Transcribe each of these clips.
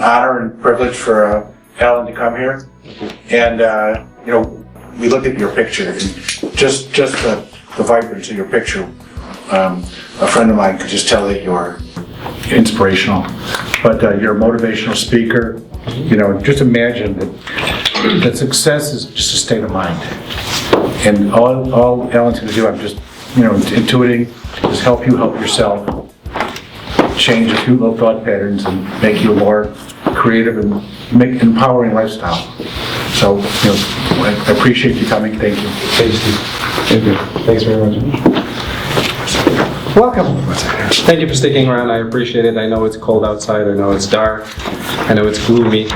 honor and privilege for Alan to come here, and we looked at your picture, and just the vibrance of your picture. A friend of mine could just tell that you're inspirational, but you're a motivational speaker. Just imagine that success is just a state of mind, and all Alan's going to do, I'm just intuiting, is help you help yourself change a few little thought patterns and make you a more creative and empowering lifestyle. So, I appreciate you coming. Thank you. Thanks, Steve. Thank you. Thanks very much. Welcome. Thank you for sticking around. I appreciate it. I know it's cold outside. I know it's dark. I know it's gloomy.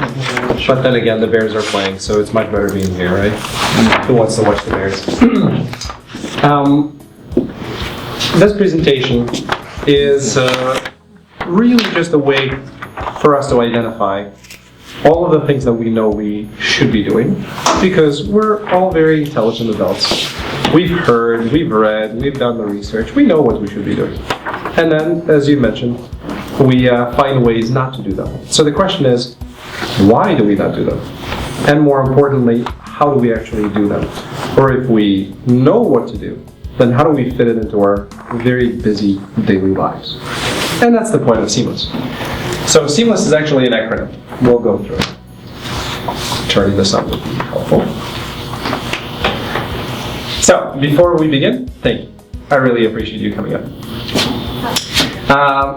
But then again, the Bears are playing, so it's much better being here, right? Who wants to watch the Bears? This presentation is really just a way for us to identify all of the things that we know we should be doing, because we're all very intelligent adults. We've heard, we've read, we've done the research, we know what we should be doing. And then, as you mentioned, we find ways not to do them. So the question is, why do we not do them? And more importantly, how do we actually do them? Or if we know what to do, then how do we fit it into our very busy daily lives? And that's the point of Seamless. So Seamless is actually an acronym. We'll go through it. Turning this up would be helpful. So, before we begin, thank you. I really appreciate you coming up.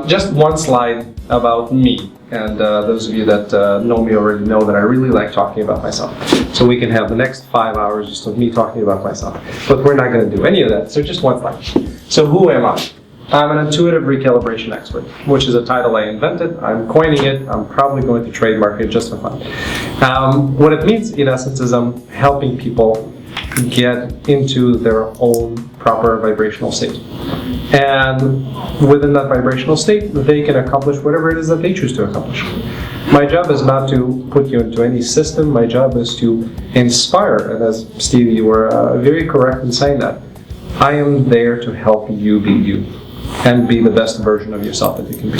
Just one slide about me. And those of you that know me already know that I really like talking about myself. So we can have the next 5 hours just of me talking about myself. But we're not going to do any of that, so just one slide. So who am I? I'm an intuitive recalibration expert, which is a title I invented. I'm coining it. I'm probably going to trademark it just for fun. What it means, in essence, is I'm helping people get into their own proper vibrational state. And within that vibrational state, they can accomplish whatever it is that they choose to accomplish. My job is not to put you into any system. My job is to inspire. And as Steve, you were very correct in saying that. I am there to help you be you and be the best version of yourself that you can be.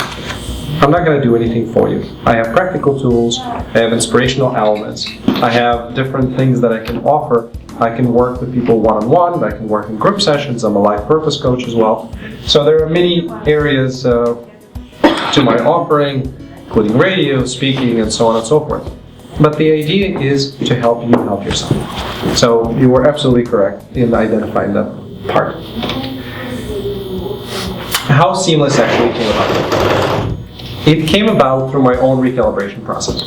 I'm not going to do anything for you. I have practical tools. I have inspirational elements. I have different things that I can offer. I can work with people one-on-one. I can work in group sessions. I'm a life purpose coach as well. So there are many areas to my offering, including radio, speaking, and so on and so forth. But the idea is to help you help yourself. So you were absolutely correct in identifying that part. How Seamless actually came about. It came about through my own recalibration process.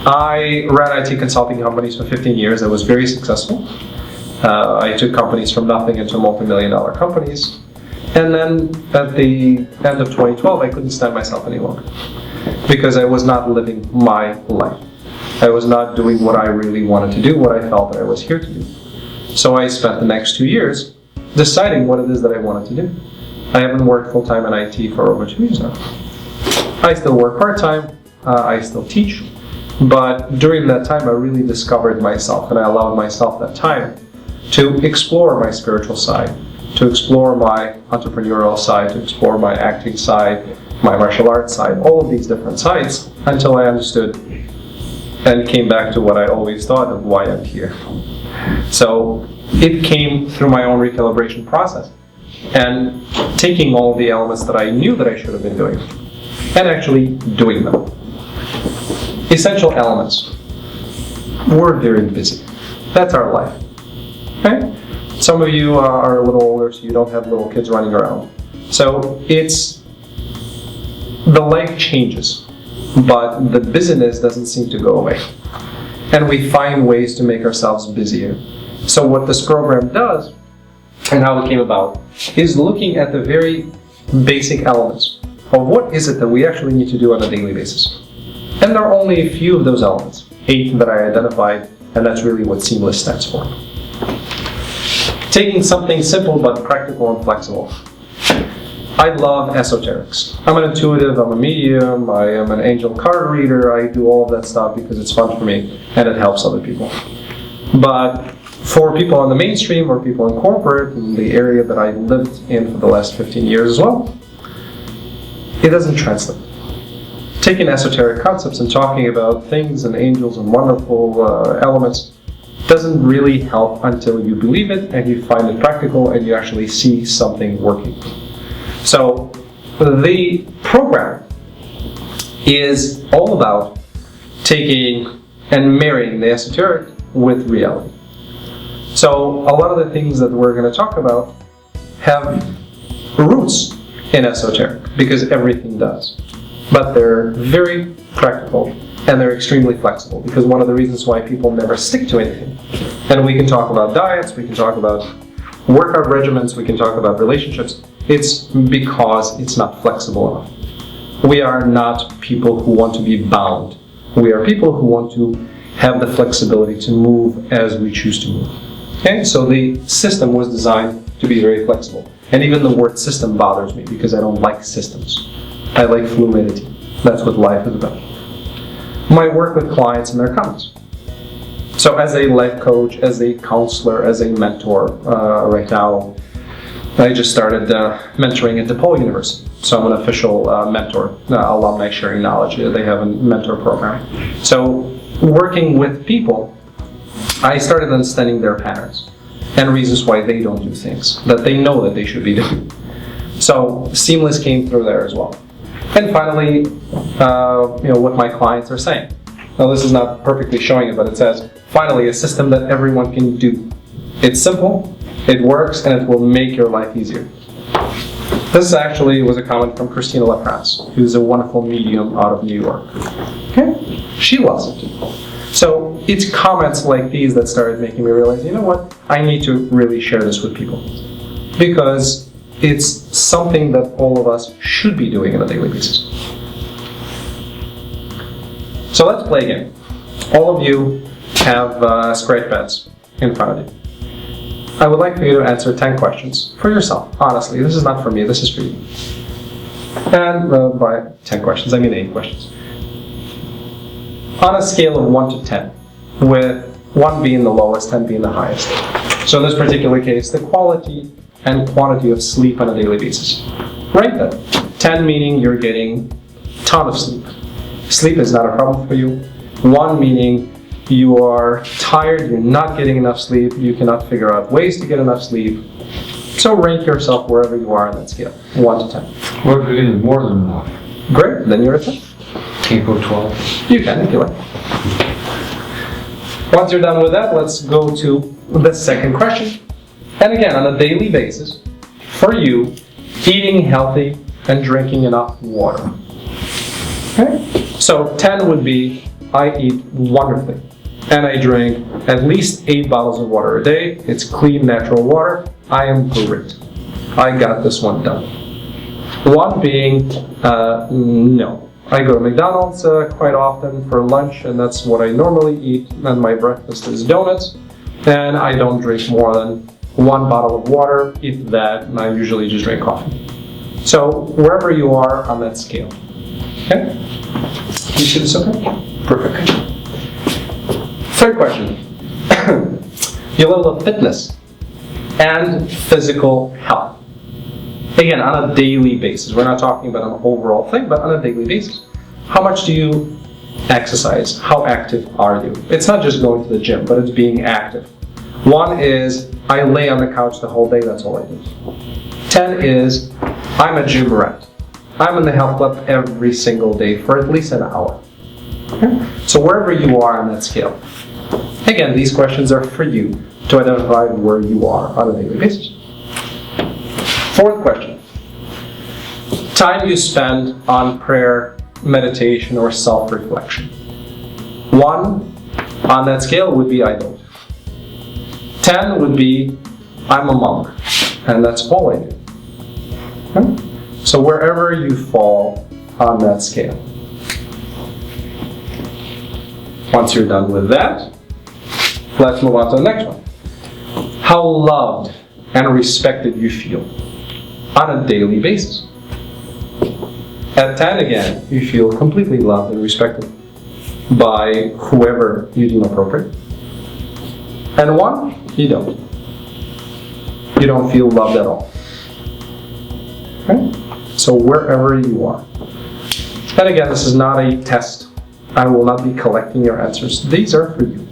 I ran IT consulting companies for 15 years. I was very successful. I took companies from nothing into multi-million-dollar companies. And then at the end of 2012, I couldn't stand myself any longer because I was not living my life. I was not doing what I really wanted to do, what I felt that I was here to do. So I spent the next 2 years deciding what it is that I wanted to do. I haven't worked full-time in IT for over 2 years now. I still work part-time, I still teach, but during that time I really discovered myself, and I allowed myself that time to explore my spiritual side, to explore my entrepreneurial side, to explore my acting side, my martial arts side, all of these different sides, until I understood and came back to what I always thought of why I'm here. So it came through my own recalibration process and taking all the elements that I knew that I should have been doing and actually doing them. Essential elements. We're very busy. That's our life. Okay? Some of you are a little older, so you don't have little kids running around. So the life changes, but the busyness doesn't seem to go away. And we find ways to make ourselves busier. So what this program does, and how it came about, is looking at the very basic elements of what is it that we actually need to do on a daily basis. And there are only a few of those elements, 8 that I identified, and that's really what Seamless stands for. Taking something simple but practical and flexible. I love esoterics. I'm an intuitive, I'm a medium, I am an angel card reader, I do all of that stuff because it's fun for me and it helps other people. But for people on the mainstream or people in corporate, in the area that I lived in for the last 15 years as well, it doesn't translate. taking esoteric concepts and talking about things and angels and wonderful elements doesn't really help until you believe it and you find it practical and you actually see something working. So the program is all about taking and marrying the esoteric with reality. So a lot of the things that we're going to talk about have roots in esoteric, because everything does. But they're very practical and they're extremely flexible, because one of the reasons why people never stick to anything, and we can talk about diets, we can talk about workout regimens, we can talk about relationships, it's because it's not flexible enough. We are not people who want to be bound. We are people who want to have the flexibility to move as we choose to move. Okay, so the system was designed to be very flexible. And even the word system bothers me because I don't like systems. I like fluidity. That's what life is about. My work with clients and their comments. So as a life coach, as a counselor, as a mentor, right now, I just started mentoring at DePaul University. So I'm an official mentor, alumni sharing knowledge. They have a mentor program. So working with people, I started understanding their patterns and reasons why they don't do things that they know that they should be doing. So Seamless came through there as well. And finally, what my clients are saying. Now this is not perfectly showing it, but it says, finally, a system that everyone can do. It's simple, it works, and it will make your life easier. This actually was a comment from Christina LaFrance, who's a wonderful medium out of New York. Okay? She loves it. So it's comments like these that started making me realize, you know what, I need to really share this with people. Because it's something that all of us should be doing on a daily basis. So let's play a game. All of you have scratch pads in front of you. I would like for you to answer 10 questions for yourself. Honestly, this is not for me, this is for you. And by 10 questions, I mean 8 questions. On a scale of 1 to 10, with 1 being the lowest, 10 being the highest. So in this particular case, the quality and quantity of sleep on a daily basis. Right then. 10 meaning you're getting a ton of sleep. Sleep is not a problem for you. 1 meaning you are tired, you're not getting enough sleep, you cannot figure out ways to get enough sleep. So rank yourself wherever you are on that scale, 1 to 10. What if it is more than enough? Great, then you're a 10. Can you go 12? You can, if you like. Once you're done with that, let's go to the second question. And again, on a daily basis, for you, eating healthy and drinking enough water. Okay? So 10 would be, I eat wonderfully. And I drink at least 8 bottles of water a day. It's clean, natural water. I am great. I got this one done. 1 being, no. I go to McDonald's quite often for lunch, and that's what I normally eat. And my breakfast is donuts. And I don't drink more than 1 bottle of water. If that, and I usually just drink coffee. So wherever you are on that scale. Okay? You see this okay? Perfect. Third question. Your level of fitness and physical health. Again, on a daily basis. We're not talking about an overall thing, but on a daily basis. How much do you exercise? How active are you? It's not just going to the gym, but it's being active. 1 is, I lay on the couch the whole day, that's all I do. 10 is, I'm a gym rat. I'm in the health club every single day for at least an hour. Okay? So wherever you are on that scale. Again, these questions are for you to identify where you are on a daily basis. 4th question. Time you spend on prayer, meditation, or self-reflection. 1 on that scale would be I don't. 10 would be I'm a monk, and that's all I do. Okay? So wherever you fall on that scale. Once you're done with that, let's move on to the next one. How loved and respected you feel on a daily basis. At 10 again, you feel completely loved and respected by whoever you deem appropriate. And 1, you don't. You don't feel loved at all. Okay? So wherever you are. And again, this is not a test. I will not be collecting your answers. These are for you.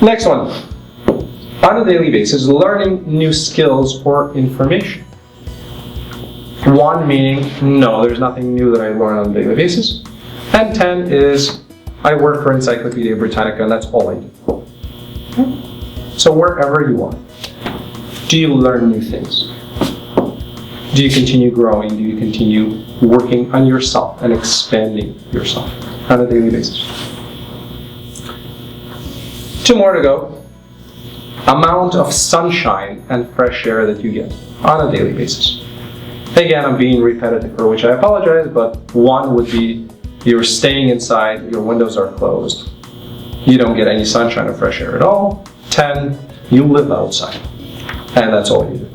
Next one. On a daily basis, learning new skills or information. 1 meaning, no, there's nothing new that I learn on a daily basis. And 10 is, I work for Encyclopedia Britannica and that's all I do. So wherever you are, do you learn new things? Do you continue growing? Do you continue working on yourself and expanding yourself on a daily basis? 2 more to go. Amount of sunshine and fresh air that you get on a daily basis. Again, I'm being repetitive, for which I apologize, but 1 would be you're staying inside, your windows are closed, you don't get any sunshine or fresh air at all. 10, you live outside, and that's all you do.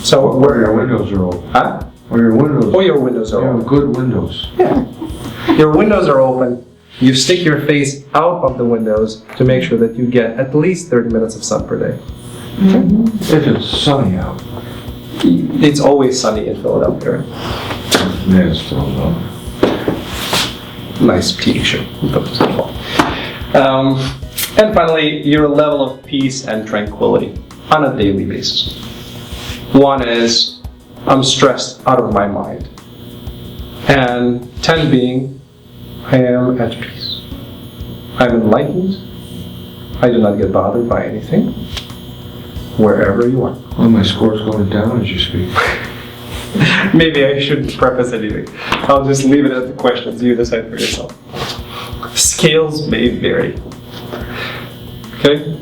So Where your windows are open. Huh? Where your windows. Oh, your windows are Yeah, open. good windows. Yeah. Your windows are open. You stick your face out of the windows to make sure that you get at least 30 minutes of sun per day. If it's sunny out. It's always sunny in Philadelphia. Yeah, it's still up. Nice TV show. And finally, your level of peace and tranquility on a daily basis. 1 is, I'm stressed out of my mind. And 10 being, I am at peace. I'm enlightened. I do not get bothered by anything. Wherever you are. Well, my score's going down as you speak. Maybe I shouldn't preface anything. I'll just leave it at the questions. You decide for yourself. Scales may vary. Okay?